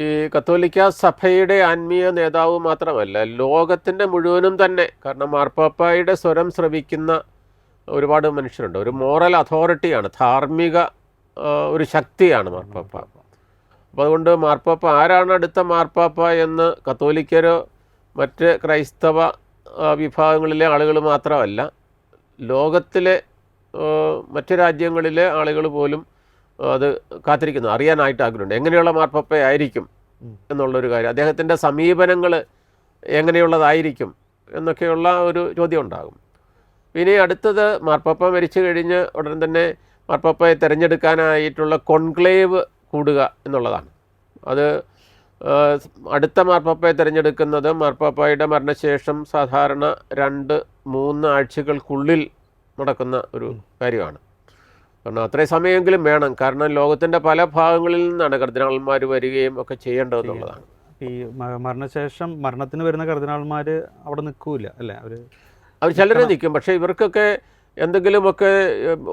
ഈ കത്തോലിക്ക സഭയുടെ ആത്മീയ നേതാവ് മാത്രമല്ല, ലോകത്തിൻ്റെ മുഴുവനും തന്നെ. കാരണം മാർപ്പാപ്പായുടെ സ്വരം ശ്രവിക്കുന്ന ഒരുപാട് മനുഷ്യരുണ്ട്. ഒരു മോറൽ അതോറിറ്റിയാണ്, ധാർമ്മിക ഒരു ശക്തിയാണ് മാർപ്പാപ്പ. അപ്പോൾ അതുകൊണ്ട് മാർപ്പാപ്പ ആരാണ് അടുത്ത മാർപ്പാപ്പ എന്ന് കത്തോലിക്കരോ മറ്റ് ക്രൈസ്തവ വിഭാഗങ്ങളിലെ ആളുകൾ മാത്രമല്ല, ലോകത്തിലെ മറ്റ് രാജ്യങ്ങളിലെ ആളുകൾ പോലും അത് കാത്തിരിക്കുന്നു, അറിയാനായിട്ട് ആഗ്രഹമുണ്ട്. എങ്ങനെയുള്ള മാർപ്പാപ്പയായിരിക്കും എന്നുള്ളൊരു കാര്യം, അദ്ദേഹത്തിൻ്റെ സമീപനങ്ങൾ എങ്ങനെയുള്ളതായിരിക്കും എന്നൊക്കെയുള്ള ഒരു ചോദ്യം ഉണ്ടാകും. പിന്നെ അടുത്തത് മാർപ്പാപ്പ മരിച്ചു കഴിഞ്ഞ് ഉടൻ തന്നെ മാർപ്പാപ്പയെ തിരഞ്ഞെടുക്കാനായിട്ടുള്ള കോൺക്ലേവ് കൂടുക എന്നുള്ളതാണ്. അത് അടുത്ത മാർപ്പാപ്പയെ തിരഞ്ഞെടുക്കുന്നത് മാർപ്പാപ്പയുടെ മരണശേഷം സാധാരണ 2-3 ആഴ്ചകൾക്കുള്ളിൽ നടക്കുന്ന ഒരു കാര്യമാണ്. കാരണം അത്രയും സമയമെങ്കിലും വേണം. കാരണം ലോകത്തിൻ്റെ പല ഭാഗങ്ങളിൽ നിന്നാണ് കർദിനാൾമാർ വരികയും ഒക്കെ ചെയ്യേണ്ടതെന്നുള്ളതാണ്. ഈ മരണശേഷം മരണത്തിന് വരുന്ന കർദിനാൾമാർ അവിടെ നിൽക്കൂല അല്ലേ? അവർ ചിലരെ നിൽക്കും. പക്ഷേ ഇവർക്കൊക്കെ എന്തെങ്കിലുമൊക്കെ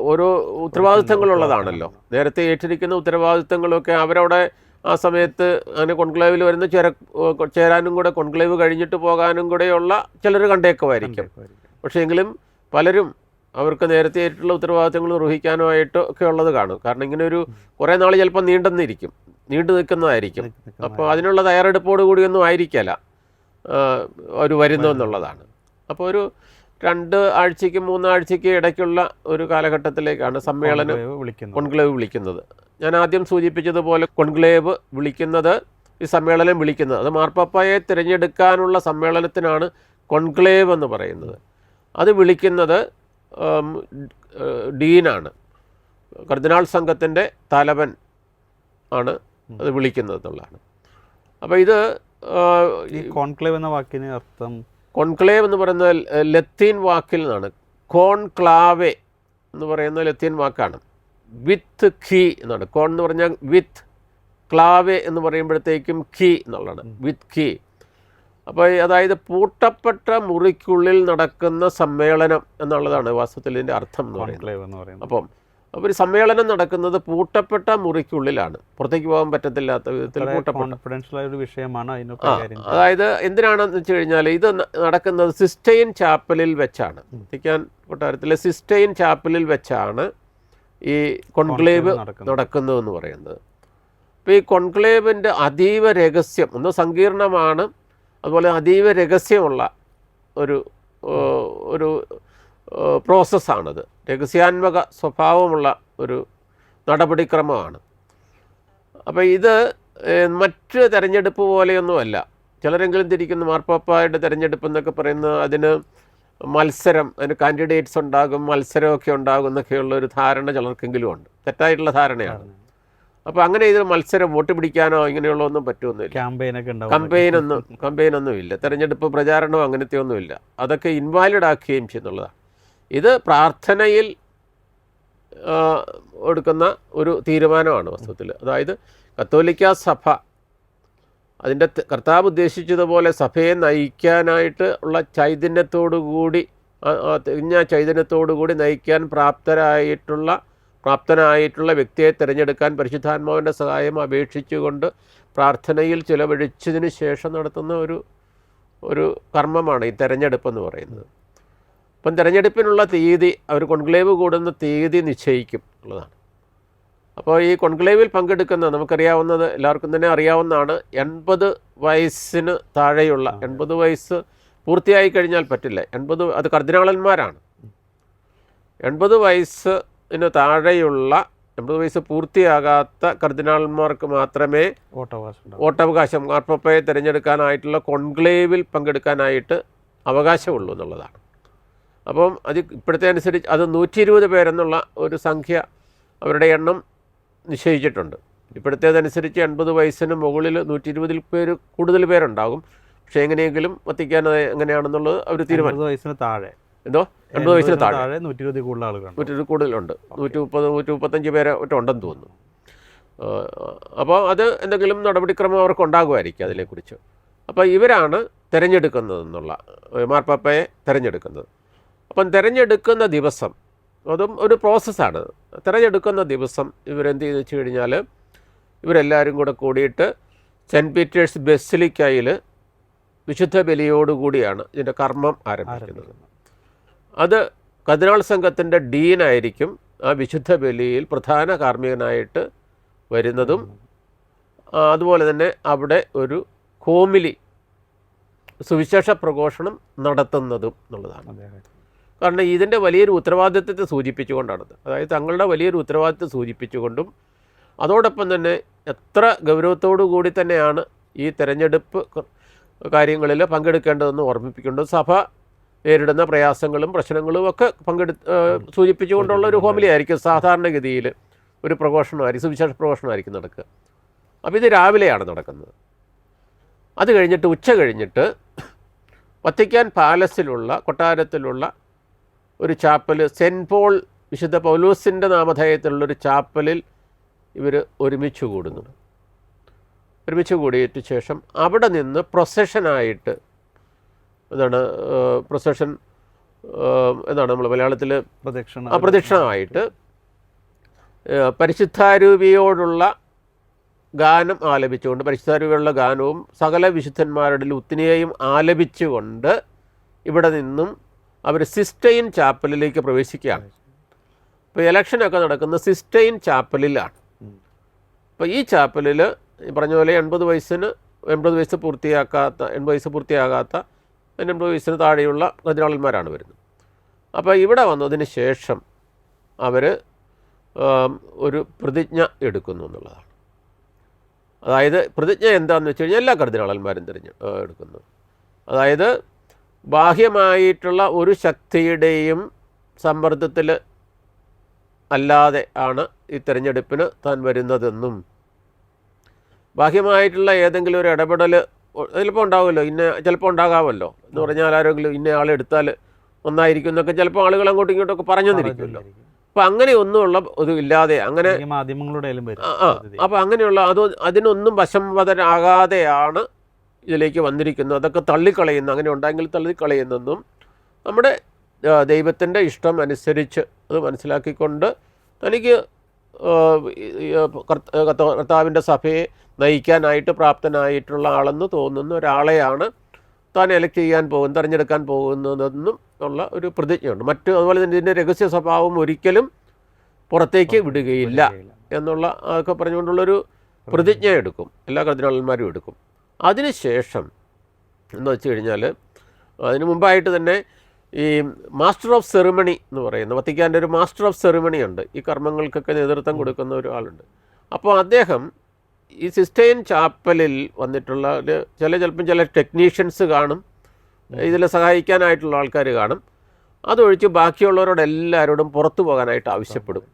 ഓരോ ഉത്തരവാദിത്തങ്ങളുള്ളതാണല്ലോ. നേരത്തെ ഏറ്റിരിക്കുന്ന ഉത്തരവാദിത്തങ്ങളൊക്കെ അവരവിടെ ആ സമയത്ത് അങ്ങനെ കോൺക്ലേവിൽ വരുന്ന ചേരാനും കൂടെ കോൺക്ലേവ് കഴിഞ്ഞിട്ട് പോകാനും കൂടെയുള്ള ചിലർ കണ്ടേക്കുമായിരിക്കും. പക്ഷേ എങ്കിലും പലരും അവർക്ക് നേരത്തെ ആയിട്ടുള്ള ഉത്തരവാദിത്തങ്ങൾ നിർവഹിക്കാനുമായിട്ട് ഒക്കെ ഉള്ളത് കാണും. കാരണം ഇങ്ങനെ ഒരു കുറേ നാൾ ചിലപ്പോൾ നീണ്ടു നിൽക്കുന്നതായിരിക്കും. അപ്പോൾ അതിനുള്ള തയ്യാറെടുപ്പോട് കൂടിയൊന്നും ആയിരിക്കില്ല ഒരു വരുന്നതെന്നുള്ളതാണ്. അപ്പോൾ ഒരു 2 ആഴ്ചയ്ക്ക് 3 ആഴ്ചയ്ക്ക് ഇടയ്ക്കുള്ള ഒരു കാലഘട്ടത്തിലേക്കാണ് സമ്മേളനം കോൺക്ലേവ് വിളിക്കുന്നത്. ഞാൻ ആദ്യം സൂചിപ്പിച്ചതുപോലെ കോൺക്ലേവ് വിളിക്കുന്നത്, ഈ സമ്മേളനം വിളിക്കുന്നത്, അത് മാർപ്പാപ്പയെ തിരഞ്ഞെടുക്കാനുള്ള സമ്മേളനത്തിനാണ് കോൺക്ലേവ് എന്ന് പറയുന്നത്. അത് വിളിക്കുന്നത് ഡീനാണ്, കർദിനാൾ സംഘത്തിൻ്റെ തലവൻ ആണ് അത് വിളിക്കുന്നത് എന്നുള്ളതാണ്. അപ്പോൾ ഇത് കോൺക്ലേവ് എന്ന വാക്കിന് അർത്ഥം, കോൺക്ലേവ് എന്ന് പറയുന്നത് ലത്തീൻ വാക്കിൽ നിന്നാണ്. കോൺക്ലാവെ എന്ന് പറയുന്ന ലത്തീൻ വാക്കാണ്. വിത്ത് ഖീ എന്നാണ്. കോൺ എന്ന് പറഞ്ഞാൽ വിത്ത്, ക്ലാവെ എന്ന് പറയുമ്പോഴത്തേക്കും ഖീ എന്നുള്ളതാണ്, വിത്ത് ഖീ. അപ്പോൾ അതായത് പൂട്ടപ്പെട്ട മുറിക്കുള്ളിൽ നടക്കുന്ന സമ്മേളനം എന്നുള്ളതാണ് വാസ്തവത്തിൽ ഇതിൻ്റെ അർത്ഥം എന്ന് പറയുന്നത്. അപ്പം ഒരു സമ്മേളനം നടക്കുന്നത് പൂട്ടപ്പെട്ട മുറിക്കുള്ളിലാണ്, പുറത്തേക്ക് പോകാൻ പറ്റത്തില്ലാത്ത വിധത്തിൽ കോൺഫിഡൻഷ്യലായ ഒരു വിഷയമാണ്. അതായത് എന്തിനാണെന്ന് വെച്ച് കഴിഞ്ഞാൽ ഇത് നടക്കുന്നത് സിസ്റ്റൈൻ ചാപ്പലിൽ വെച്ചാണ്. വത്തിക്കാൻ കൊട്ടാരത്തിലെ സിസ്റ്റൈൻ ചാപ്പലിൽ വെച്ചാണ് ഈ കോൺക്ലേവ് നടക്കുന്നതെന്ന് പറയുന്നത്. അപ്പോൾ ഈ കോൺക്ലേവിൻ്റെ അതീവ രഹസ്യം, ഒന്ന് സങ്കീർണമാണ്, അതുപോലെ അതീവ രഹസ്യമുള്ള ഒരു പ്രോസസ്സാണത്. രഹസ്യാത്മക സ്വഭാവമുള്ള ഒരു നടപടിക്രമമാണ്. അപ്പോൾ ഇത് മറ്റ് തെരഞ്ഞെടുപ്പ് പോലെയൊന്നുമല്ല. ചിലരെങ്കിലും തിരിക്കുന്നു മാർപ്പാപ്പയുടെ തെരഞ്ഞെടുപ്പ് എന്നൊക്കെ പറയുന്നത് അതിന് മത്സരം, അതിന് കാൻഡിഡേറ്റ്സ് ഉണ്ടാകും, മത്സരമൊക്കെ ഉണ്ടാകും എന്നൊക്കെയുള്ള ഒരു ധാരണ ചിലർക്കെങ്കിലും ഉണ്ട്. തെറ്റായിട്ടുള്ള ധാരണയാണ്. അപ്പോൾ അങ്ങനെ ഇത് മത്സരം, വോട്ട് പിടിക്കാനോ ഇങ്ങനെയുള്ള ഒന്നും പറ്റുമൊന്നുമില്ല. കമ്പയിനൊന്നും ഇല്ല. തെരഞ്ഞെടുപ്പ് പ്രചാരണമോ അങ്ങനത്തെ ഒന്നുമില്ല. അതൊക്കെ ഇൻവാലിഡ് ആക്കുകയും ചെയ്യുന്നുള്ളതാണ്. ഇത് പ്രാർത്ഥനയിൽ എടുക്കുന്ന ഒരു തീരുമാനമാണ് വാസ്തവത്തിൽ. അതായത് കത്തോലിക്ക സഭ അതിൻ്റെ കർത്താവ് ഉദ്ദേശിച്ചതുപോലെ സഭയെ നയിക്കാനായിട്ട് ഉള്ള ചൈതന്യത്തോടുകൂടി, തികഞ്ഞ ചൈതന്യത്തോടുകൂടി നയിക്കാൻ പ്രാപ്തനായിട്ടുള്ള വ്യക്തിയെ തിരഞ്ഞെടുക്കാൻ പരിശുദ്ധാത്മാവിൻ്റെ സഹായം അപേക്ഷിച്ചുകൊണ്ട് പ്രാർത്ഥനയിൽ ചിലവഴിച്ചതിന് ശേഷം നടത്തുന്ന ഒരു കർമ്മമാണ് ഈ തെരഞ്ഞെടുപ്പെന്ന് പറയുന്നത്. അപ്പം തെരഞ്ഞെടുപ്പിനുള്ള തീയതി അവർ കോൺക്ലേവ് കൂടുന്ന തീയതി നിശ്ചയിക്കും ഉള്ളതാണ്. അപ്പോൾ ഈ കോൺക്ലേവിൽ പങ്കെടുക്കുന്ന, നമുക്കറിയാവുന്നത്, എല്ലാവർക്കും തന്നെ അറിയാവുന്നതാണ്, 80 വയസ്സിന് താഴെയുള്ള, 80 വയസ്സ് പൂർത്തിയായി കഴിഞ്ഞാൽ പറ്റില്ല. അത് കർദിനാളന്മാരാണ്. 80 വയസ്സിന് താഴെയുള്ള, 80 വയസ്സ് പൂർത്തിയാകാത്ത കർദിനാൾമാർക്ക് മാത്രമേ വോട്ടവകാശം, മാർപ്പാപ്പയെ തിരഞ്ഞെടുക്കാനായിട്ടുള്ള കോൺക്ലേവിൽ പങ്കെടുക്കാനായിട്ട് അവകാശമുള്ളൂ എന്നുള്ളതാണ്. അപ്പം അത് ഇപ്പോഴത്തെ അനുസരിച്ച് അത് 120 പേരെന്നുള്ള ഒരു സംഖ്യ അവരുടെ എണ്ണം നിശ്ചയിച്ചിട്ടുണ്ട്. ഇപ്പോഴത്തേതനുസരിച്ച് 80 വയസ്സിന് മുകളിൽ 120 പേര് കൂടുതൽ പേരുണ്ടാകും. പക്ഷേ എങ്ങനെയെങ്കിലും വത്തിക്കാൻ എങ്ങനെയാണെന്നുള്ളത് അവർ തീരുമാനിക്കും. 80 വയസ്സിന് താഴെ, എന്തോ 80 വയസ്സിന് താഴെ 120 കൂടുതലുണ്ട്. 135 പേരെ ഉണ്ടെന്ന് തോന്നുന്നു. അപ്പോൾ അത് എന്തെങ്കിലും നടപടിക്രമം അവർക്ക് ഉണ്ടാകുമായിരിക്കും അതിനെക്കുറിച്ച്. അപ്പോൾ ഇവരാണ് തിരഞ്ഞെടുക്കുന്നതെന്നുള്ള, മാർപ്പാപ്പയെ തിരഞ്ഞെടുക്കുന്നത്. അപ്പം തിരഞ്ഞെടുക്കുന്ന ദിവസം, അതും ഒരു പ്രോസസ്സാണ്. തിരഞ്ഞെടുക്കുന്ന ദിവസം ഇവരെന്ത് ചെയ്തു വെച്ച് കഴിഞ്ഞാൽ, ഇവരെല്ലാവരും കൂടെ കൂടിയിട്ട് സെൻറ്റ് പീറ്റേഴ്സ് ബസിലിക്കയിൽ വിശുദ്ധ ബലിയോടുകൂടിയാണ് ഇതിൻ്റെ കർമ്മം ആരംഭിക്കുന്നത്. അത് കർദിനാൾ സംഘത്തിൻ്റെ ഡീനായിരിക്കും ആ വിശുദ്ധ ബലിയിൽ പ്രധാന കാർമ്മികനായിട്ട് വരുന്നതും. അതുപോലെ തന്നെ അവിടെ ഒരു ഹോമിലി സുവിശേഷ പ്രഘോഷണം നടത്തുന്നതും എന്നുള്ളതാണ്. കാരണം ഇതിൻ്റെ വലിയൊരു ഉത്തരവാദിത്വത്തെ സൂചിപ്പിച്ചുകൊണ്ടാണത്. അതായത് തങ്ങളുടെ വലിയൊരു ഉത്തരവാദിത്വം സൂചിപ്പിച്ചുകൊണ്ടും അതോടൊപ്പം തന്നെ എത്ര ഗൗരവത്തോടു കൂടി തന്നെയാണ് ഈ തെരഞ്ഞെടുപ്പ് കാര്യങ്ങളിൽ പങ്കെടുക്കേണ്ടതെന്ന് ഓർമ്മിപ്പിക്കേണ്ടത്. സഭ നേരിടുന്ന പ്രയാസങ്ങളും പ്രശ്നങ്ങളും ഒക്കെ സൂചിപ്പിച്ചുകൊണ്ടുള്ള ഒരു ഹോമിലി ആയിരിക്കും സാധാരണഗതിയിൽ ഒരു പ്രഘോഷണമായിരിക്കും, സുവിശേഷ പ്രഘോഷണമായിരിക്കും നടക്കുക. അപ്പോൾ ഇത് രാവിലെയാണ് നടക്കുന്നത്. അത് കഴിഞ്ഞിട്ട് ഉച്ച കഴിഞ്ഞിട്ട് വത്തിക്കാൻ പാലസിലുള്ള കൊട്ടാരത്തിലുള്ള ഒരു ചാപ്പൽ, സെൻറ്റ് പോൾ വിശുദ്ധ പൗലോസിൻ്റെ നാമധേയത്തിലുള്ളൊരു ചാപ്പലിൽ ഇവർ ഒരുമിച്ച് കൂടുന്നു. ഒരുമിച്ച് കൂടിയിട്ട് ശേഷം അവിടെ നിന്ന് പ്രൊസഷനായിട്ട് പ്രൊസഷൻ എന്താണ് നമ്മൾ മലയാളത്തിൽ പ്രദക്ഷിണമായിട്ട് പരിശുദ്ധാരൂപിയോടുള്ള ഗാനം ആലപിച്ചുകൊണ്ട്, പരിശുദ്ധാരൂപിയുള്ള ഗാനവും സകല വിശുദ്ധന്മാരുടെ ഉത്തിനെയും ആലപിച്ചുകൊണ്ട് ഇവിടെ നിന്നും അവർ സിസ്റ്റൈൻ ചാപ്പലിലേക്ക് പ്രവേശിക്കുകയാണ്. ഇപ്പോൾ ഇലക്ഷനൊക്കെ നടക്കുന്ന സിസ്റ്റൈൻ ചാപ്പലിലാണ്. അപ്പോൾ ഈ ചാപ്പലിൽ പറഞ്ഞ പോലെ 80 വയസ്സ് പൂർത്തിയാകാത്ത 80 വയസ്സിന് താഴെയുള്ള കർദിനാളന്മാരാണ് വരുന്നത്. അപ്പോൾ ഇവിടെ വന്നതിന് ശേഷം അവർ ഒരു പ്രതിജ്ഞ എടുക്കുന്നു എന്നുള്ളതാണ്. അതായത് പ്രതിജ്ഞ എന്താണെന്ന് വെച്ച് കഴിഞ്ഞാൽ എല്ലാ കർദിനാളന്മാരും എടുക്കുന്നു. അതായത് ബാഹ്യമായിട്ടുള്ള ഒരു ശക്തിയുടെയും സമ്മർദ്ദത്തിൽ അല്ലാതെ ആണ് ഈ തിരഞ്ഞെടുപ്പിന് താൻ വരുന്നതെന്നും, ബാഹ്യമായിട്ടുള്ള ഏതെങ്കിലും ഒരു ഇടപെടൽ ചിലപ്പോൾ ഉണ്ടാവുമല്ലോ, ചിലപ്പോൾ ഉണ്ടാകാമല്ലോ എന്ന് പറഞ്ഞാൽ ആരെങ്കിലും ഇന്ന ആളെടുത്താൽ ഒന്നായിരിക്കും എന്നൊക്കെ ചിലപ്പോൾ ആളുകൾ അങ്ങോട്ടും ഇങ്ങോട്ടൊക്കെ പറഞ്ഞെന്നിരിക്കുമല്ലോ. അപ്പം അങ്ങനെയൊന്നുമുള്ള ഇത് ഇല്ലാതെ അങ്ങനെ അപ്പം അങ്ങനെയുള്ള അതിനൊന്നും വശംവദരാകാതെയാണ് ഇതിലേക്ക് വന്നിരിക്കുന്നത്. അതൊക്കെ തള്ളിക്കളയുന്നു, അങ്ങനെ ഉണ്ടായെങ്കിൽ തള്ളിക്കളയുന്നെന്നും നമ്മുടെ ദൈവത്തിൻ്റെ ഇഷ്ടം അനുസരിച്ച് അത് മനസ്സിലാക്കിക്കൊണ്ട് തനിക്ക് കർത്താവിൻ്റെ സഭയെ നയിക്കാനായിട്ട് പ്രാപ്തനായിട്ടുള്ള ആളെന്ന് തോന്നുന്ന ഒരാളെയാണ് താൻ എലക്ട് ചെയ്യാൻ പോകുന്നത്, തിരഞ്ഞെടുക്കാൻ പോകുന്നതെന്നും ഉള്ള ഒരു പ്രതിജ്ഞയുണ്ട്. അതുപോലെ തന്നെ ഇതിൻ്റെ രഹസ്യ സ്വഭാവം ഒരിക്കലും പുറത്തേക്ക് വിടുകയില്ല എന്നുള്ള അതൊക്കെ പറഞ്ഞുകൊണ്ടുള്ളൊരു പ്രതിജ്ഞ എടുക്കും, എല്ലാ കർദിനാളന്മാരും എടുക്കും. അതിനുശേഷം എന്ന് വെച്ച് കഴിഞ്ഞാൽ അതിന് മുമ്പായിട്ട് തന്നെ ഈ മാസ്റ്റർ ഓഫ് സെറിമണി എന്ന് പറയുന്ന വത്തിക്കാൻ്റെ ഒരു മാസ്റ്റർ ഓഫ് സെറിമണി ഉണ്ട്. ഈ കർമ്മങ്ങൾക്കൊക്കെ നേതൃത്വം കൊടുക്കുന്ന ഒരാളുണ്ട്. അപ്പോൾ അദ്ദേഹം ഈ സിസ്റ്റൈൻ ചാപ്പലിൽ വന്നിട്ടുള്ള ചിലപ്പം ചില ടെക്നീഷ്യൻസ് കാണും, ഇതിൽ സഹായിക്കാനായിട്ടുള്ള ആൾക്കാർ കാണും. അതൊഴിച്ച് ബാക്കിയുള്ളവരോടെല്ലാവരോടും പുറത്തു പോകാനായിട്ട് ആവശ്യപ്പെടും.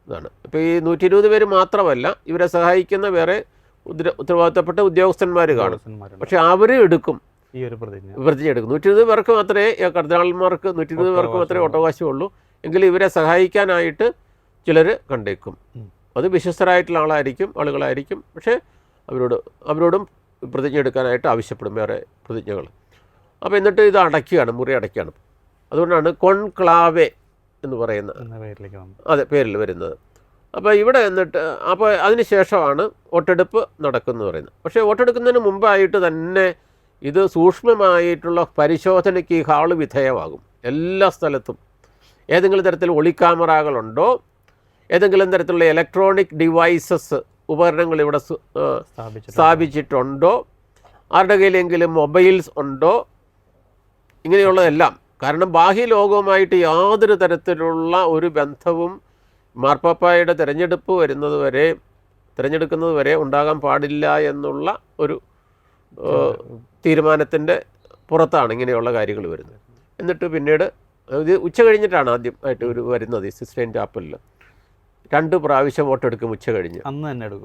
ഇതാണ്. ഇപ്പോൾ ഈ 120 പേര് മാത്രമല്ല, ഇവരെ സഹായിക്കുന്ന വേറെ ഉത്തരവാദിത്തപ്പെട്ട ഉദ്യോഗസ്ഥന്മാർ കാണും. പക്ഷെ അവർ എടുക്കും ഈ ഒരു പ്രതിജ്ഞ എടുക്കും. 120 പേർക്ക് മാത്രമേ കർദിനാളന്മാർക്ക് 120 പേർക്ക് മാത്രമേ വോട്ടവകാശമുള്ളൂ. എങ്കിലും ഇവരെ സഹായിക്കാനായിട്ട് ചിലർ കണ്ടേക്കും. അത് വിശ്വസ്തരായിട്ടുള്ള ആളുകളായിരിക്കും. പക്ഷേ അവരോടും പ്രതിജ്ഞ എടുക്കാനായിട്ട് ആവശ്യപ്പെടും വേറെ പ്രതിജ്ഞകൾ. അപ്പോൾ എന്നിട്ട് ഇത് അടയ്ക്കുകയാണ്, മുറി അടയ്ക്കുകയാണ്. അതുകൊണ്ടാണ് കോൺക്ലാവെ എന്ന് പറയുന്ന പേരിൽ വരുന്നത്. അപ്പോൾ ഇവിടെ എന്നിട്ട് അപ്പോൾ അതിന് ശേഷമാണ് വോട്ടെടുപ്പ് നടക്കുന്നത് പറയുന്നത്. പക്ഷേ വോട്ടെടുക്കുന്നതിന് മുമ്പായിട്ട് തന്നെ ഇത് സൂക്ഷ്മമായിട്ടുള്ള പരിശോധനയ്ക്ക് ഈ ഹാള് വിധേയമാകും. എല്ലാ സ്ഥലത്തും ഏതെങ്കിലും തരത്തിൽ ഒളിക്യാമറകളുണ്ടോ, ഏതെങ്കിലും തരത്തിലുള്ള ഇലക്ട്രോണിക് ഡിവൈസസ് ഉപകരണങ്ങൾ ഇവിടെ സ്ഥാപിച്ചിട്ടുണ്ടോ, ആരുടെ കയ്യിലെങ്കിലും മൊബൈൽസ് ഉണ്ടോ, ഇങ്ങനെയുള്ളതെല്ലാം. കാരണം ബാഹ്യ ലോകവുമായിട്ട് യാതൊരു തരത്തിലുള്ള ഒരു ബന്ധവും മാർപ്പാപ്പായുടെ തിരഞ്ഞെടുക്കുന്നത് വരെ ഉണ്ടാകാൻ പാടില്ല എന്നുള്ള ഒരു തീരുമാനത്തിൻ്റെ പുറത്താണ് ഇങ്ങനെയുള്ള കാര്യങ്ങൾ വരുന്നത്. എന്നിട്ട് പിന്നീട് ഇത് ഉച്ച കഴിഞ്ഞിട്ടാണ് ആദ്യമായിട്ട് വരുന്നത്. ഈ സിസ്റ്റൈൻ ചാപ്പലിൽ 2 പ്രാവശ്യം വോട്ടെടുക്കും ഉച്ച കഴിഞ്ഞ്.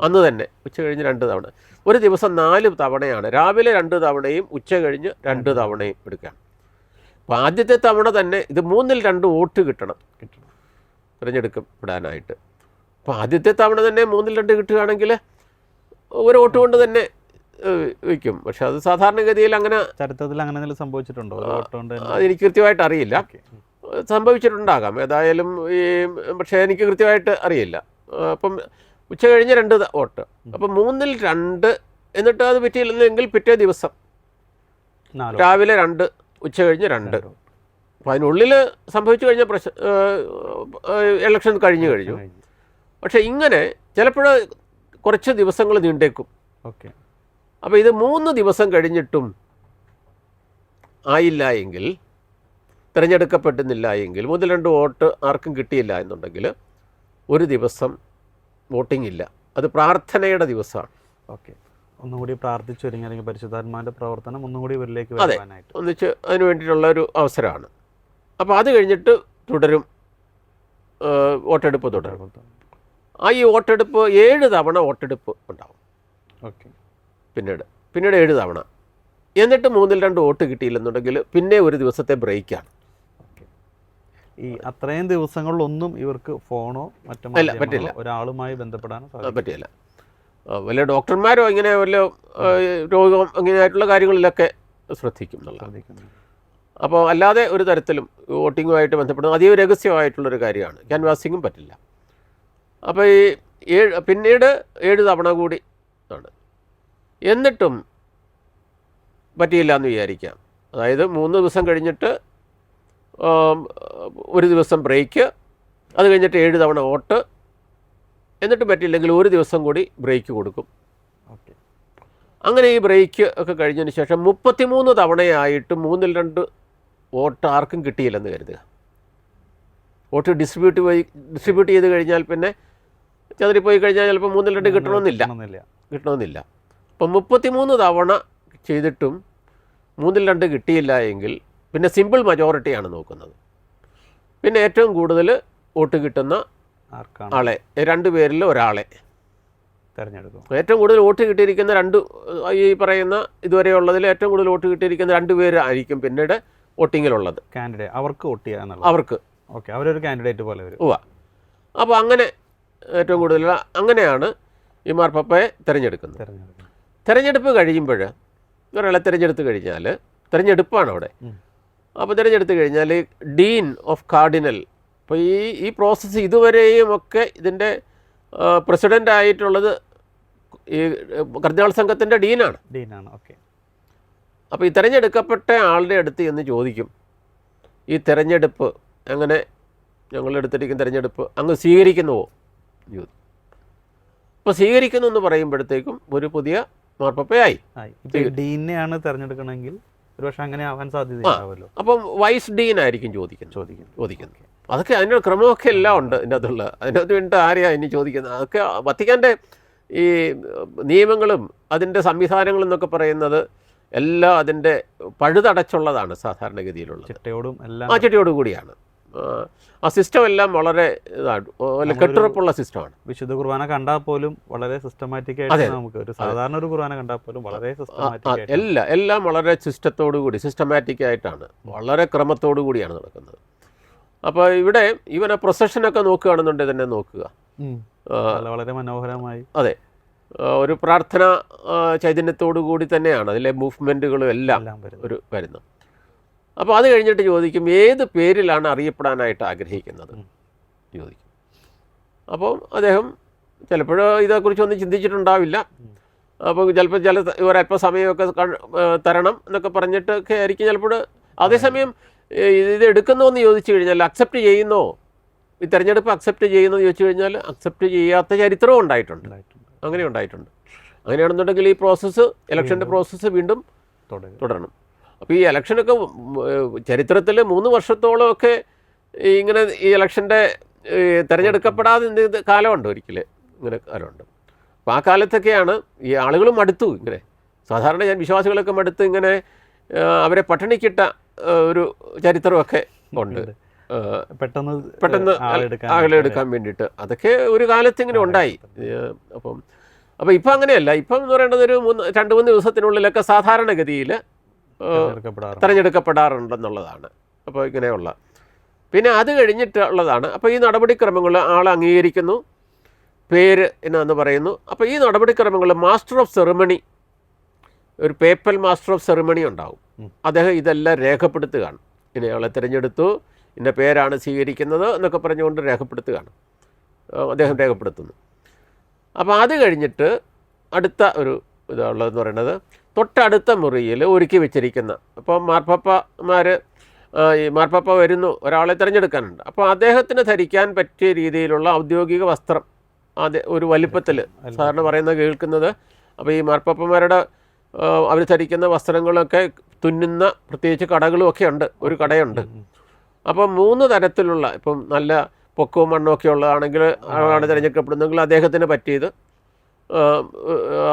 അന്ന് തന്നെ ഉച്ച കഴിഞ്ഞ് 2 തവണ, ഒരു ദിവസം 4 തവണയാണ്. രാവിലെ 2 തവണയും ഉച്ച കഴിഞ്ഞ് 2 തവണയും എടുക്കുകയാണ്. അപ്പോൾ ആദ്യത്തെ തവണ തന്നെ ഇത് 3/2 വോട്ട് കിട്ടണം തിരഞ്ഞെടുക്കപ്പെടാനായിട്ട്. അപ്പോൾ ആദ്യത്തെ തവണ തന്നെ 3/2 കിട്ടുകയാണെങ്കിൽ ഒരു വോട്ട് കൊണ്ട് തന്നെ വയ്ക്കും. പക്ഷെ അത് സാധാരണഗതിയിൽ അങ്ങനെ ചരിത്രത്തിൽ അങ്ങനെ സംഭവിച്ചിട്ടുണ്ടോ? അതെനിക്ക് കൃത്യമായിട്ട് അറിയില്ല. സംഭവിച്ചിട്ടുണ്ടാകാം ഏതായാലും. പക്ഷേ എനിക്ക് കൃത്യമായിട്ട് അറിയില്ല. അപ്പം ഉച്ച കഴിഞ്ഞ് 2 വോട്ട്. അപ്പോൾ 3-ൽ 2, എന്നിട്ട് അത് പറ്റിയില്ലെങ്കിൽ പിറ്റേ ദിവസം രാവിലെ 2, ഉച്ച കഴിഞ്ഞ് 2. അപ്പോൾ അതിനുള്ളിൽ സംഭവിച്ചു കഴിഞ്ഞാൽ ഇലക്ഷൻ കഴിഞ്ഞു. പക്ഷേ ഇങ്ങനെ ചിലപ്പോൾ കുറച്ച് ദിവസങ്ങൾ നീണ്ടേക്കും. ഓക്കെ. അപ്പോൾ ഇത് 3 ദിവസം കഴിഞ്ഞിട്ടും ആയില്ല എങ്കിൽ, തിരഞ്ഞെടുക്കപ്പെടുന്നില്ല എങ്കിൽ, 3-2 വോട്ട് ആർക്കും കിട്ടിയില്ല എന്നുണ്ടെങ്കിൽ 1 ദിവസം വോട്ടിംഗ് ഇല്ല. അത് പ്രാർത്ഥനയുടെ ദിവസമാണ്. ഓക്കെ. ഒന്നുകൂടി പ്രാർത്ഥിച്ചൊരുങ്ങി അല്ലെങ്കിൽ പരിശുദ്ധാത്മാവിൻ്റെ പ്രവർത്തനം ഒന്നുകൂടി ഇവരിലേക്ക് വരുവാനായിട്ട് ഒന്നിച്ച് അതിന് വേണ്ടിയിട്ടുള്ള ഒരു അവസരമാണ്. അപ്പോൾ അത് കഴിഞ്ഞിട്ട് തുടരും, വോട്ടെടുപ്പ് തുടരും. ഈ വോട്ടെടുപ്പ് 7 തവണ വോട്ടെടുപ്പ് ഉണ്ടാവും. ഓക്കെ. പിന്നീട് 7 തവണ. എന്നിട്ട് 3-2 വോട്ട് കിട്ടിയില്ലെന്നുണ്ടെങ്കിൽ പിന്നെ 1 ദിവസത്തെ ബ്രേക്കാണ്. ഈ അത്രയും ദിവസങ്ങളിലൊന്നും ഇവർക്ക് ഫോണോ മറ്റോ പറ്റില്ല, ഒരാളുമായി ബന്ധപ്പെടാനോ പറ്റില്ല. വല്ല ഡോക്ടർമാരോ ഇങ്ങനെ വല്ല രോഗം അങ്ങനെയായിട്ടുള്ള കാര്യങ്ങളിലൊക്കെ ശ്രദ്ധിക്കും എന്നുള്ളത്. അപ്പോൾ അല്ലാതെ ഒരു തരത്തിലും വോട്ടിങ്ങുമായിട്ട് ബന്ധപ്പെടുന്ന അതീവ രഹസ്യമായിട്ടുള്ളൊരു കാര്യമാണ്. ക്യാൻവാസിങ്ങും പറ്റില്ല. അപ്പോൾ ഈ പിന്നീട് 7 തവണ കൂടി ആണ്. എന്നിട്ടും പറ്റിയില്ല എന്ന് വിചാരിക്കാം. അതായത് 3 ദിവസം കഴിഞ്ഞിട്ട് 1 ദിവസം ബ്രേക്ക്, അത് കഴിഞ്ഞിട്ട് 7 തവണ വോട്ട്, എന്നിട്ട് പറ്റിയില്ലെങ്കിൽ 1 ദിവസം കൂടി ബ്രേക്ക് കൊടുക്കും. ഓക്കെ. അങ്ങനെ ഈ ബ്രേക്ക് ഒക്കെ കഴിഞ്ഞതിന് ശേഷം 33 തവണയായിട്ട് 3-2 വോട്ട് ആർക്കും കിട്ടിയില്ലെന്ന് കരുതുക. വോട്ട് ഡിസ്ട്രിബ്യൂട്ട് ചെയ്ത് കഴിഞ്ഞാൽ പിന്നെ ചതിരിപ്പോയി കഴിഞ്ഞാൽ ചിലപ്പോൾ 3-2 കിട്ടണമെന്നില്ല. അപ്പം 33 തവണ ചെയ്തിട്ടും 3-2 കിട്ടിയില്ല എങ്കിൽ പിന്നെ സിമ്പിൾ മജോറിറ്റിയാണ് നോക്കുന്നത്. പിന്നെ ഏറ്റവും കൂടുതൽ വോട്ട് കിട്ടുന്ന ആളെ, 2 പേരിൽ ഒരാളെ തിരഞ്ഞെടുക്കും. ഏറ്റവും കൂടുതൽ വോട്ട് കിട്ടിയിരിക്കുന്ന ഈ പറയുന്ന ഇതുവരെയുള്ളതിൽ ഏറ്റവും കൂടുതൽ വോട്ട് കിട്ടിയിരിക്കുന്ന 2 പേര് ആയിരിക്കും പിന്നീട് വോട്ടിങ്ങിലുള്ളത്. കാൻഡിഡേറ്റ് അവർക്ക് വോട്ട് ചെയ്യാന്നുള്ളത്. അവർക്ക് അവരൊരു കാൻഡിഡേറ്റ് പോലെ വരും. അപ്പോൾ അങ്ങനെ ഏറ്റവും കൂടുതൽ അങ്ങനെയാണ് ഈ മാർപ്പാപ്പയെ തിരഞ്ഞെടുക്കുന്നത്. തിരഞ്ഞെടുപ്പ് കഴിയുമ്പോൾ ഒരാളെ തിരഞ്ഞെടുത്ത് കഴിഞ്ഞാൽ, തിരഞ്ഞെടുപ്പാണ് അവിടെ. അപ്പോൾ തിരഞ്ഞെടുത്ത് കഴിഞ്ഞാൽ ഡീൻ ഓഫ് കാർഡിനൽ, അപ്പോൾ ഈ പ്രോസസ്സ് ഇതുവരെയും ഒക്കെ ഇതിൻ്റെ പ്രസിഡൻ്റ് ആയിട്ടുള്ളത് ഈ കർദിനാൾ സംഘത്തിൻ്റെ ഡീനാണ്. ഓക്കെ. അപ്പോൾ ഈ തിരഞ്ഞെടുക്കപ്പെട്ട ആളുടെ അടുത്ത് എന്ന് ചോദിക്കും, ഈ തിരഞ്ഞെടുപ്പ് അങ്ങനെ ഞങ്ങളെടുത്തിരിക്കുന്ന തിരഞ്ഞെടുപ്പ് അങ്ങ് സ്വീകരിക്കുന്നുവോ? അപ്പോൾ സ്വീകരിക്കുന്നു എന്ന് പറയുമ്പോഴത്തേക്കും ഒരു പുതിയ മാർപ്പാപ്പയായി. ഡീനെയാണ് തിരഞ്ഞെടുക്കണമെങ്കിൽ ഒരുപക്ഷെ അങ്ങനെ ആവാൻ സാധ്യതയുണ്ടാവുമല്ലോ. അപ്പം വൈസ് ഡീൻ ആയിരിക്കും ചോദിക്കുന്നത്. അതൊക്കെ അതിൻ്റെ ക്രമമൊക്കെ എല്ലാം ഉണ്ട് അതിനകത്ത് വേണ്ടിയിട്ട് ആരെയാണ് ഇനി ചോദിക്കുന്നത്? അതൊക്കെ വത്തിക്കാൻ്റെ ഈ നിയമങ്ങളും അതിൻ്റെ സംവിധാനങ്ങളും എന്നൊക്കെ പറയുന്നത് എല്ലാം അതിൻ്റെ പഴുതടച്ചുള്ളതാണ് സാധാരണഗതിയിലുള്ളത്. ചിട്ടയോടു കൂടിയാണ്. ആ സിസ്റ്റം എല്ലാം വളരെ കെട്ടുറപ്പുള്ള സിസ്റ്റമാണ്. വിശുദ്ധ കുർബാന കണ്ടാൽ പോലും വളരെ സിസ്റ്റമാറ്റിക് ആയിട്ട് നമുക്ക് ഒരു സാധാരണ ഒരു കുർബാന കണ്ടാൽ പോലും വളരെ സിസ്റ്റമാറ്റിക് എല്ലാം വളരെ സിസ്റ്റമാറ്റിക് ആയിട്ടാണ്, വളരെ ക്രമത്തോടു കൂടിയാണ് നടക്കുന്നത്. അപ്പോൾ ഇവിടെ ഇവനെ പ്രൊസഷനൊക്കെ നോക്കുകയാണെന്നുണ്ടെങ്കിൽ തന്നെ നോക്കുക, വളരെ മനോഹരമായി. അതെ, ഒരു പ്രാർത്ഥന ചൈതന്യത്തോടു കൂടി തന്നെയാണ് അതിലെ മൂവ്മെൻറ്റുകളും എല്ലാം വരുന്നത്. അപ്പോൾ അത് കഴിഞ്ഞിട്ട് ചോദിക്കും ഏത് പേരിലാണ് അറിയപ്പെടാനായിട്ട് ആഗ്രഹിക്കുന്നത് ചോദിക്കും. അപ്പോൾ അദ്ദേഹം ചിലപ്പോൾ ഇതേക്കുറിച്ചൊന്നും ചിന്തിച്ചിട്ടുണ്ടാവില്ല. അപ്പോൾ ചിലപ്പോൾ ഒരല്പ സമയമൊക്കെ തരണം എന്നൊക്കെ പറഞ്ഞിട്ടൊക്കെ ആയിരിക്കും ചിലപ്പോൾ. അതേസമയം ഇത് എടുക്കുന്നോന്ന് ചോദിച്ചു കഴിഞ്ഞാൽ അക്സെപ്റ്റ് ചെയ്യുന്നോ, ഈ തിരഞ്ഞെടുപ്പ് അക്സെപ്റ്റ് ചെയ്യുന്നോ എന്ന് ചോദിച്ചു കഴിഞ്ഞാൽ അക്സെപ്റ്റ് ചെയ്യാത്ത ചരിത്രവും ഉണ്ടായിട്ടുണ്ട്. അങ്ങനെ ഉണ്ടായിട്ടുണ്ട്. അങ്ങനെയാണെന്നുണ്ടെങ്കിൽ ഈ ഇലക്ഷൻ്റെ പ്രോസസ്സ് വീണ്ടും തുടരണം. അപ്പോൾ ഈ ഇലക്ഷനൊക്കെ ചരിത്രത്തിൽ 3 വർഷത്തോളമൊക്കെ ഇങ്ങനെ ഈ ഇലക്ഷൻ്റെ തിരഞ്ഞെടുക്കപ്പെടാതെ കാലമുണ്ട്, ഒരിക്കലും ഇങ്ങനെ കാലമുണ്ട്. അപ്പോൾ ആ കാലത്തൊക്കെയാണ് ഈ ആളുകളും മടുത്തു. ഇങ്ങനെ സാധാരണ വിശ്വാസികളൊക്കെ മടുത്ത് ഇങ്ങനെ അവരെ പട്ടിണിക്കിട്ട ഒരു ചരിത്രമൊക്കെ ഉണ്ട്, പെട്ടെന്ന് ആളെടുക്കാൻ വേണ്ടിയിട്ട്. അതൊക്കെ ഒരു കാലത്ത് ഇങ്ങനെ ഉണ്ടായി. അപ്പോൾ ഇപ്പം അങ്ങനെയല്ല. ഇപ്പം എന്ന് പറയുന്നത് ഒരു 2-3 ദിവസത്തിനുള്ളിലൊക്കെ സാധാരണഗതിയിൽ തിരഞ്ഞെടുക്കപ്പെടാറുണ്ടെന്നുള്ളതാണ്. അപ്പോൾ ഇങ്ങനെയുള്ള പിന്നെ അത് കഴിഞ്ഞിട്ടുള്ളതാണ്. അപ്പോൾ ഈ നടപടിക്രമങ്ങൾ ആൾ അംഗീകരിക്കുന്നു, പേര് എന്ന് പറയുന്നു. അപ്പോൾ ഈ നടപടിക്രമങ്ങൾ മാസ്റ്റർ ഓഫ് സെറിമണി, ഒരു പേപ്പൽ മാസ്റ്റർ ഓഫ് സെറിമണി ഉണ്ടാവും. അദ്ദേഹം ഇതെല്ലാം രേഖപ്പെടുത്തുകയാണ്. ഇന്നയാളെ തിരഞ്ഞെടുത്തു, ഇന്ന പേരാണ് സ്വീകരിക്കുന്നത് എന്നൊക്കെ പറഞ്ഞുകൊണ്ട് രേഖപ്പെടുത്തുകയാണ്. അദ്ദേഹം രേഖപ്പെടുത്തുന്നു. അപ്പോൾ അത് കഴിഞ്ഞിട്ട് അടുത്ത ഒരു ഇതുള്ളതെന്ന് പറയുന്നത് തൊട്ടടുത്ത മുറിയിൽ ഒരുക്കി വെച്ചിരിക്കുന്ന, ഇപ്പോൾ മാർപ്പാപ്പമാർ ഈ മാർപ്പാപ്പ വരുന്നു, ഒരാളെ തിരഞ്ഞെടുക്കാനുണ്ട്, അപ്പോൾ അദ്ദേഹത്തിന് ധരിക്കാൻ പറ്റിയ രീതിയിലുള്ള ഔദ്യോഗിക വസ്ത്രം ഒരു വലിപ്പത്തിൽ സാധാരണ പറയുന്നത് കേൾക്കുന്നത്. അപ്പോൾ ഈ മാർപ്പാപ്പമാരുടെ അവർ ധരിക്കുന്ന വസ്ത്രങ്ങളൊക്കെ തുന്നുന്ന പ്രത്യേകിച്ച് കടകളും ഒക്കെ ഉണ്ട്, ഒരു കടയുണ്ട്. അപ്പം 3 തരത്തിലുള്ള, ഇപ്പം നല്ല പൊക്കവും മണ്ണൊക്കെ ഉള്ളതാണെങ്കിൽ ആളാണ് തിരഞ്ഞെടുക്കപ്പെടുന്നതെങ്കിൽ അദ്ദേഹത്തിന് പറ്റിയത്,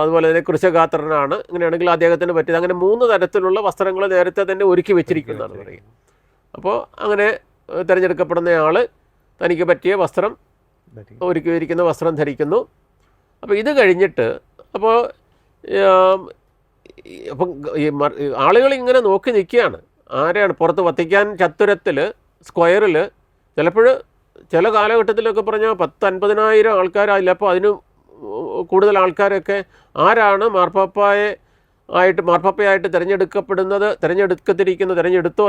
അതുപോലെ തന്നെ കൃഷഗാത്രനാണ് ഇങ്ങനെയാണെങ്കിൽ അദ്ദേഹത്തിന് പറ്റിയത്, അങ്ങനെ 3 തരത്തിലുള്ള വസ്ത്രങ്ങൾ നേരത്തെ തന്നെ ഒരുക്കി വെച്ചിരിക്കുന്നതാണ് പറയുക. അപ്പോൾ അങ്ങനെ തിരഞ്ഞെടുക്കപ്പെടുന്നയാൾ തനിക്ക് പറ്റിയ വസ്ത്രം ഒരുക്കിയിരിക്കുന്ന വസ്ത്രം ധരിക്കുന്നു. അപ്പോൾ ഇത് കഴിഞ്ഞിട്ട് അപ്പോൾ അപ്പം ഈ ആളുകൾ ഇങ്ങനെ നോക്കി നിൽക്കുകയാണ്, ആരെയാണ് പുറത്ത് വത്തിക്കാൻ ചത്തുരത്തിൽ സ്ക്വയറിൽ ചിലപ്പോൾ ചില കാലഘട്ടത്തിലൊക്കെ പറഞ്ഞാൽ 10-50,000 ആൾക്കാരായില്ല, അപ്പോൾ അതിന് കൂടുതൽ ആൾക്കാരൊക്കെ ആരാണ് മാർപ്പാപ്പയായിട്ട് തിരഞ്ഞെടുത്തോ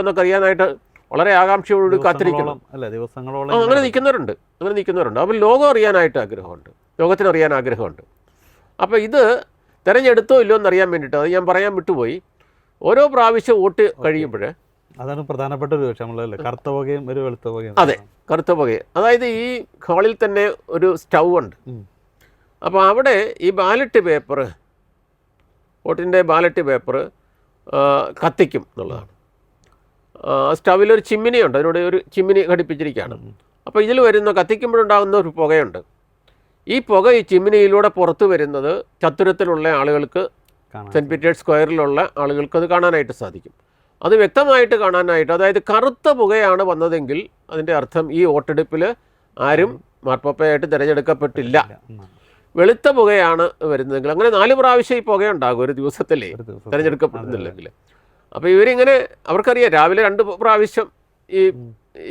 എന്നൊക്കെ അറിയാനായിട്ട് വളരെ ആകാംക്ഷയോട് കാത്തിരിക്കുന്നു. അങ്ങനെ നിൽക്കുന്നവരുണ്ട്. അപ്പോൾ ലോകം അറിയാനായിട്ട് ആഗ്രഹമുണ്ട്, ലോകത്തിന് അറിയാൻ ആഗ്രഹമുണ്ട്. അപ്പോൾ ഇത് തിരഞ്ഞെടുത്തോ ഇല്ലയോ എന്നറിയാൻ വേണ്ടിയിട്ട്, അത് ഞാൻ പറയാൻ വിട്ടുപോയി, ഓരോ പ്രാവശ്യം വോട്ട് കഴിയുമ്പോൾ അതാണ് പ്രധാനപ്പെട്ട ഒരു വിഷയം, കറുത്ത പുകയും ഒരു വെളുത്ത പുകയും. അതെ, കറുത്ത പുകയും. അതായത് ഈ ഹാളിൽ തന്നെ ഒരു സ്റ്റൗ ഉണ്ട്. അപ്പോൾ അവിടെ ഈ ബാലറ്റ് പേപ്പർ, വോട്ടിൻ്റെ ബാലറ്റ് പേപ്പർ കത്തിക്കും എന്നുള്ളതാണ്. സ്റ്റൗവിലൊരു ചിമ്മിനിയുണ്ട്, അതിനോട് ഒരു ചിമ്മിനി ഘടിപ്പിച്ചിരിക്കുകയാണ്. അപ്പോൾ ഇതിൽ വരുന്ന കത്തിക്കുമ്പോഴുണ്ടാകുന്ന ഒരു പുകയുണ്ട്. ഈ പുക ഈ ചിമ്മിനിയിലൂടെ പുറത്തു വരുന്നത് ചത്തുരത്തിലുള്ള ആളുകൾക്ക്, സെൻറ്റ് പീറ്റേഴ്സ് സ്ക്വയറിലുള്ള ആളുകൾക്ക് അത് കാണാനായിട്ട് സാധിക്കും. അത് വ്യക്തമായിട്ട് കാണാനായിട്ട്, അതായത് കറുത്ത പുകയാണ് വന്നതെങ്കിൽ അതിൻ്റെ അർത്ഥം ഈ വോട്ടെടുപ്പിൽ ആരും മാർപ്പാപ്പയായിട്ട് തിരഞ്ഞെടുക്കപ്പെട്ടില്ല. വെളുത്ത പുകയാണ് വരുന്നതെങ്കിൽ, അങ്ങനെ 4 പ്രാവശ്യം ഈ പുകയുണ്ടാകും ഒരു ദിവസത്തിലേ തിരഞ്ഞെടുക്കപ്പെടുന്നില്ലെങ്കിൽ. അപ്പോൾ ഇവരിങ്ങനെ, അവർക്കറിയാം രാവിലെ 2 പ്രാവശ്യം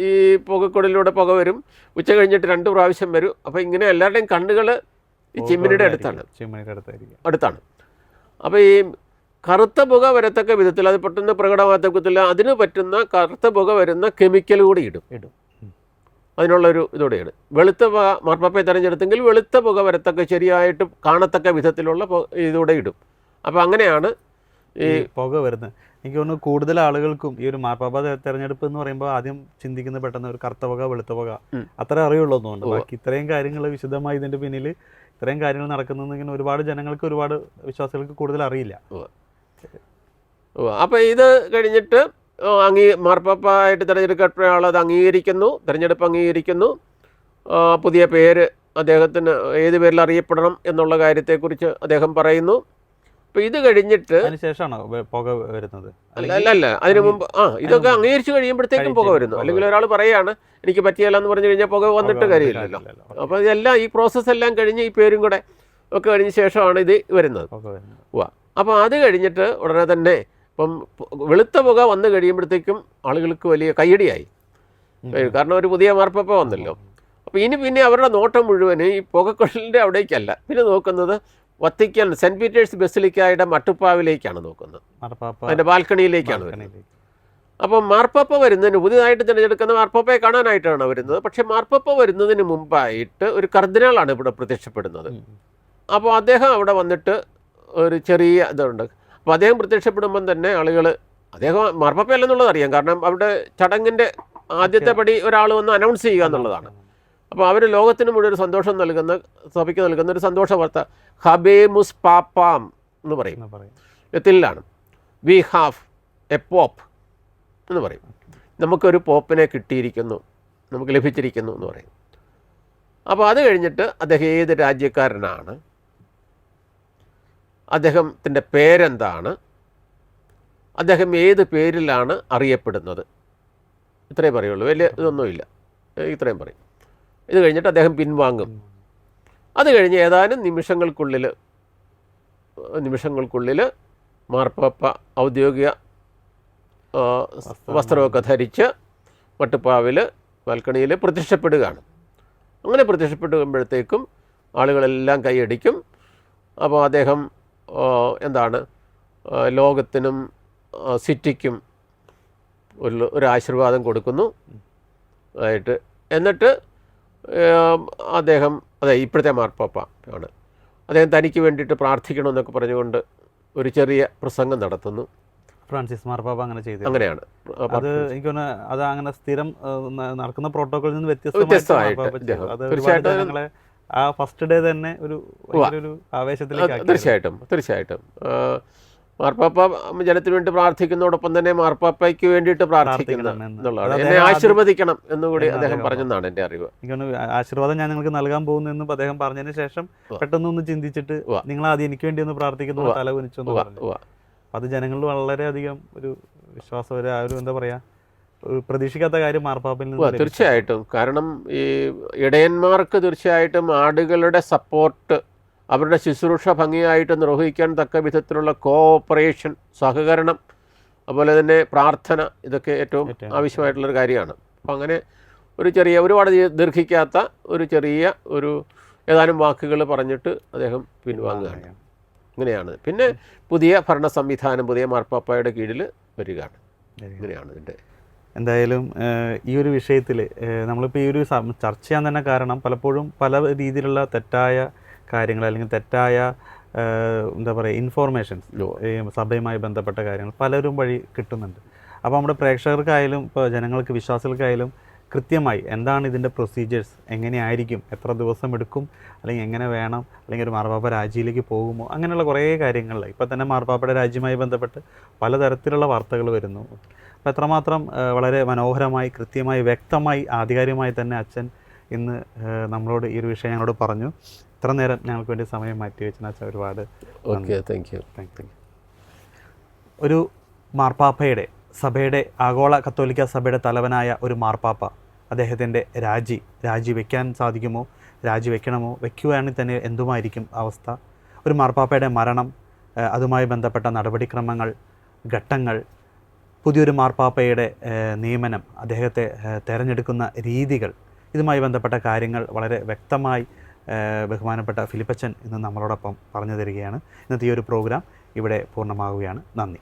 ഈ പുകക്കുടലിലൂടെ പുക വരും, ഉച്ച കഴിഞ്ഞിട്ട് 2 പ്രാവശ്യം വരും. അപ്പോൾ ഇങ്ങനെ എല്ലാവരുടെയും കണ്ണുകൾ ഈ ചിമ്മിനിയുടെ അടുത്താണ്. അപ്പോൾ ഈ കറുത്ത പുക വരത്തക്ക വിധത്തിൽ, അത് പെട്ടെന്ന് പ്രകടമാകത്തക്കത്തില്ല, അതിന് പറ്റുന്ന കറുത്ത പുക വരുന്ന കെമിക്കൽ കൂടി ഇടും. അതിനുള്ളൊരു ഇതോടെയാണ്. വെളുത്ത പുക മാർപ്പാപ്പയെ തിരഞ്ഞെടുത്തെങ്കിൽ വെളുത്ത പുക വരത്തക്ക ശരിയായിട്ട് കാണത്തക്ക വിധത്തിലുള്ള ഇതോടെ ഇടും. അപ്പോൾ അങ്ങനെയാണ് ഈ പുക വരുന്നത്. എനിക്ക് തോന്നുന്നു കൂടുതൽ ആളുകൾക്കും ഈ ഒരു മാർപ്പാപ്പ തെരഞ്ഞെടുപ്പ് എന്ന് പറയുമ്പോൾ ആദ്യം ചിന്തിക്കുന്ന പെട്ടെന്ന് ഒരു കറുത്ത പുക വെളുത്ത പുക അത്ര അറിയുള്ളൂ എന്നുണ്ട്. ബാക്കി ഇത്രയും കാര്യങ്ങൾ വിശദമായി ഇതിൻ്റെ പിന്നിൽ ഇത്രയും കാര്യങ്ങൾ നടക്കുന്നതിങ്ങനെ ഒരുപാട് ജനങ്ങൾക്ക്, ഒരുപാട് വിശ്വാസികൾക്ക് കൂടുതൽ അറിയില്ല. അപ്പോൾ ഇത് കഴിഞ്ഞിട്ട് മാർപ്പാപ്പയായിട്ട് തിരഞ്ഞെടുക്കപ്പെട്ട ആളത് അംഗീകരിക്കുന്നു, തിരഞ്ഞെടുപ്പ് അംഗീകരിക്കുന്നു. പുതിയ പേര് അദ്ദേഹത്തിന് ഏത് പേരിൽ അറിയപ്പെടണം എന്നുള്ള കാര്യത്തെക്കുറിച്ച് അദ്ദേഹം പറയുന്നു. അപ്പോൾ ഇത് കഴിഞ്ഞിട്ട് അതിനുശേഷമാണോ പുക വരുന്നത്? അല്ല, അതിനു മുമ്പ് ഇതൊക്കെ അംഗീകരിച്ച് കഴിയുമ്പോഴത്തേക്കും പുക വരുന്നു. അല്ലെങ്കിൽ ഒരാൾ പറയുകയാണ് എനിക്ക് പറ്റിയല്ല എന്ന് പറഞ്ഞു കഴിഞ്ഞാൽ പുക വന്നിട്ട് കാര്യമില്ലല്ലോ. അപ്പോൾ ഇതെല്ലാം ഈ പ്രോസസ്സ് എല്ലാം കഴിഞ്ഞ് ഈ പേരും കൂടെ ഒക്കെ കഴിഞ്ഞ ശേഷമാണ് ഇത് വരുന്നത്. അപ്പോൾ അത് കഴിഞ്ഞിട്ട് ഉടനെ തന്നെ ഇപ്പം വെളുത്ത പുക വന്നു കഴിയുമ്പോഴത്തേക്കും ആളുകൾക്ക് വലിയ കയ്യടിയായി, കാരണം ഒരു പുതിയ മാർപ്പാപ്പ വന്നല്ലോ. അപ്പോൾ പിന്നെ അവരുടെ നോട്ടം മുഴുവൻ ഈ പുകക്കുഴലിൻ്റെ അവിടേക്കല്ല, പിന്നെ നോക്കുന്നത് വത്തിക്കാൻ സെൻറ്റ് പീറ്റേഴ്സ് ബസിലിക്കായുടെ മട്ടുപ്പാവിലേക്കാണ് നോക്കുന്നത്, അതിൻ്റെ ബാൽക്കണിയിലേക്കാണ് വരുന്നത്. അപ്പം മാർപ്പാപ്പ വരുന്നതിന്, പുതിയതായിട്ട് തിരഞ്ഞെടുക്കുന്ന മാർപ്പാപ്പയെ കാണാനായിട്ടാണ് വരുന്നത്. പക്ഷേ മാർപ്പാപ്പ വരുന്നതിന് മുമ്പായിട്ട് ഒരു കർദിനാളാണ് ഇവിടെ പ്രത്യക്ഷപ്പെടുന്നത്. അപ്പോൾ അദ്ദേഹം അവിടെ വന്നിട്ട് ഒരു ചെറിയ ഇതുണ്ട്. അപ്പോൾ അദ്ദേഹം പ്രത്യക്ഷപ്പെടുമ്പം തന്നെ ആളുകൾ, അദ്ദേഹം മാർപ്പാപ്പയല്ലെന്നുള്ളത് അറിയാം, കാരണം അവിടെ ചടങ്ങിൻ്റെ ആദ്യത്തെ പടി ഒരാൾ വന്ന് അനൗൺസ് ചെയ്യുക എന്നുള്ളതാണ്. അപ്പോൾ അവർ ലോകത്തിന് മുഴുവൻ സന്തോഷം നൽകുന്ന, സഭയ്ക്ക് നൽകുന്ന ഒരു സന്തോഷ വാർത്ത, ഹബേമുസ് പാപ്പാം എന്ന് പറയും, ലത്തിനിലാണ്. വി ഹാവ് എ പോപ്പ് എന്ന് പറയും. നമുക്കൊരു പോപ്പിനെ കിട്ടിയിരിക്കുന്നു, നമുക്ക് ലഭിച്ചിരിക്കുന്നു എന്ന് പറയും. അപ്പോൾ അത് കഴിഞ്ഞിട്ട് അദ്ദേഹം ഏത് രാജ്യക്കാരനാണ്, അദ്ദേഹത്തിൻ്റെ പേരെന്താണ്, അദ്ദേഹം ഏത് പേരിലാണ് അറിയപ്പെടുന്നത്, ഇത്രയും പറയുള്ളൂ, വലിയ ഇതൊന്നുമില്ല, ഇത്രയും പറയും. ഇത് കഴിഞ്ഞിട്ട് അദ്ദേഹം പിൻവാങ്ങും. അത് കഴിഞ്ഞ് ഏതാനും നിമിഷങ്ങൾക്കുള്ളിൽ മാർപ്പാപ്പ ഔദ്യോഗിക വസ്ത്രമൊക്കെ ധരിച്ച് മട്ടുപ്പാവിൽ ബാൽക്കണിയിൽ പ്രത്യക്ഷപ്പെടുകയാണ്. അങ്ങനെ പ്രത്യക്ഷപ്പെടുമ്പോഴത്തേക്കും ആളുകളെല്ലാം കൈയടിക്കും. അപ്പോൾ അദ്ദേഹം ലോകത്തിനും സിറ്റിക്കും ഒരു ആശീർവാദം കൊടുക്കുന്നു ആയിട്ട്. എന്നിട്ട് അദ്ദേഹം, ഇപ്പോഴത്തെ മാർപ്പാപ്പ ആണ്, അദ്ദേഹം തനിക്ക് വേണ്ടിയിട്ട് പ്രാർത്ഥിക്കണമെന്നൊക്കെ പറഞ്ഞുകൊണ്ട് ഒരു ചെറിയ പ്രസംഗം നടത്തുന്നു. ഫ്രാൻസിസ് മാർപ്പാപ്പ അങ്ങനെ ചെയ്തു. അങ്ങനെയാണ് അത് എനിക്ക് തോന്നുന്നു അത് അങ്ങനെ സ്ഥിരം നടക്കുന്ന പ്രോട്ടോകോളിൽ നിന്ന് വ്യത്യസ്തമായിട്ട് അത് ഒരുപാട് ജനങ്ങളെ ആ ഫസ്റ്റ് ഡേ തന്നെ ഒരു ആവേശത്തിലേക്ക്. തീർച്ചയായിട്ടും മാർപ്പാപ്പ ജനത്തിന് വേണ്ടി പ്രാർത്ഥിക്കുന്നതോടൊപ്പം തന്നെ മാർപ്പാപ്പയ്ക്ക് വേണ്ടിയിട്ട് പ്രാർത്ഥിക്കണം എന്നുള്ളതാണ്. എന്നെ ആശീർവദിക്കണം എന്നുകൂടി അദ്ദേഹം പറഞ്ഞെന്നാണ് എൻ്റെ അറിവ്. എനിക്കൊന്ന് ആശീർവാദം ഞാൻ നിങ്ങൾക്ക് നൽകാൻ പോകുന്നെന്നും അദ്ദേഹം പറഞ്ഞതിന് ശേഷം പെട്ടെന്നൊന്ന് ചിന്തിച്ചിട്ട് നിങ്ങൾ ആദ്യം എനിക്ക് വേണ്ടി ഒന്ന് പ്രാർത്ഥിക്കുന്നു തല കുനിച്ചൊന്ന് പറഞ്ഞു. അത് ജനങ്ങളിൽ വളരെയധികം ഒരു വിശ്വാസം, ഒരു എന്താ പറയുക, ഒരു പ്രതീക്ഷിക്കാത്ത കാര്യം മാർപ്പാപ്പയിൽ നിന്ന്. തീർച്ചയായിട്ടും. കാരണം ഈ ഇടയന്മാർക്ക് തീർച്ചയായിട്ടും ആടുകളുടെ സപ്പോർട്ട്, അവരുടെ ശുശ്രൂഷ ഭംഗിയായിട്ട് നിർവഹിക്കാൻ തക്ക വിധത്തിലുള്ള കോഓപ്പറേഷൻ, സഹകരണം, അതുപോലെ തന്നെ പ്രാർത്ഥന, ഇതൊക്കെ ഏറ്റവും ആവശ്യമായിട്ടുള്ളൊരു കാര്യമാണ്. അപ്പം അങ്ങനെ ഒരു ചെറിയ, ഒരുപാട് ദീർഘിക്കാത്ത ഒരു ചെറിയ ഏതാനും വാക്കുകൾ പറഞ്ഞിട്ട് അദ്ദേഹം പിൻവാങ്ങുകയാണ്. ഇങ്ങനെയാണ്. പിന്നെ പുതിയ ഭരണ സംവിധാനം പുതിയ മാർപ്പാപ്പയുടെ കീഴിൽ വരികയാണ്. ഇങ്ങനെയാണ് ഇതിൻ്റെ. എന്തായാലും ഈ ഒരു വിഷയത്തിൽ നമ്മളിപ്പോൾ ഈ ഒരു ചർച്ച ചെയ്യാൻ തന്നെ കാരണം പലപ്പോഴും പല രീതിയിലുള്ള തെറ്റായ കാര്യങ്ങൾ അല്ലെങ്കിൽ തെറ്റായ എന്താ പറയുക ഇൻഫോർമേഷൻസ് സഭയുമായി ബന്ധപ്പെട്ട കാര്യങ്ങൾ പലരും വഴി കിട്ടുന്നുണ്ട്. അപ്പോൾ നമ്മുടെ പ്രേക്ഷകർക്കായാലും ഇപ്പോൾ ജനങ്ങൾക്ക്, വിശ്വാസികൾക്കായാലും കൃത്യമായി എന്താണ് ഇതിൻ്റെ പ്രൊസീജിയേഴ്സ്, എങ്ങനെയായിരിക്കും, എത്ര ദിവസം എടുക്കും, അല്ലെങ്കിൽ എങ്ങനെ വേണം, അല്ലെങ്കിൽ ഒരു മാർപ്പാപ്പ രാജിയിലേക്ക് പോകുമോ, അങ്ങനെയുള്ള കുറേ കാര്യങ്ങൾ ഇപ്പോൾ തന്നെ മാർപ്പാപ്പയുടെ രാജ്യവുമായി ബന്ധപ്പെട്ട് പലതരത്തിലുള്ള വാർത്തകൾ വരുന്നു. അപ്പോൾ എത്രമാത്രം വളരെ മനോഹരമായി, കൃത്യമായി, വ്യക്തമായി, ആധികാരികമായി തന്നെ അച്ഛൻ ഇന്ന് നമ്മളോട് ഈ ഒരു വിഷയം ഞങ്ങളോട് പറഞ്ഞു. ഇത്ര നേരം ഞങ്ങൾക്ക് വേണ്ടി സമയം മാറ്റി വെച്ചാൽ അച്ഛൻ ഒരുപാട് താങ്ക് യു. ഒരു മാർപ്പാപ്പയുടെ, സഭയുടെ, ആഗോള കത്തോലിക്ക സഭയുടെ തലവനായ ഒരു മാർപ്പാപ്പ അദ്ദേഹത്തിൻ്റെ രാജിവെക്കാൻ സാധിക്കുമോ, രാജിവെക്കണമോ, വെക്കുകയാണെങ്കിൽ തന്നെ എന്തുമായിരിക്കും അവസ്ഥ, ഒരു മാർപ്പാപ്പയുടെ മരണം, അതുമായി ബന്ധപ്പെട്ട നടപടിക്രമങ്ങൾ, ഘട്ടങ്ങൾ, പുതിയൊരു മാർപ്പാപ്പയുടെ നിയമനം, അദ്ദേഹത്തെ തിരഞ്ഞെടുക്കുന്ന രീതികൾ, ഇതുമായി ബന്ധപ്പെട്ട കാര്യങ്ങൾ വളരെ വ്യക്തമായി ബഹുമാനപ്പെട്ട ഫിലിപ്പച്ചൻ ഇന്ന് നമ്മളോടൊപ്പം പറഞ്ഞു തരികയാണ്. ഇന്നത്തെ ഈ ഒരു പ്രോഗ്രാം ഇവിടെ പൂർണ്ണമാവുകയാണ്. നന്ദി.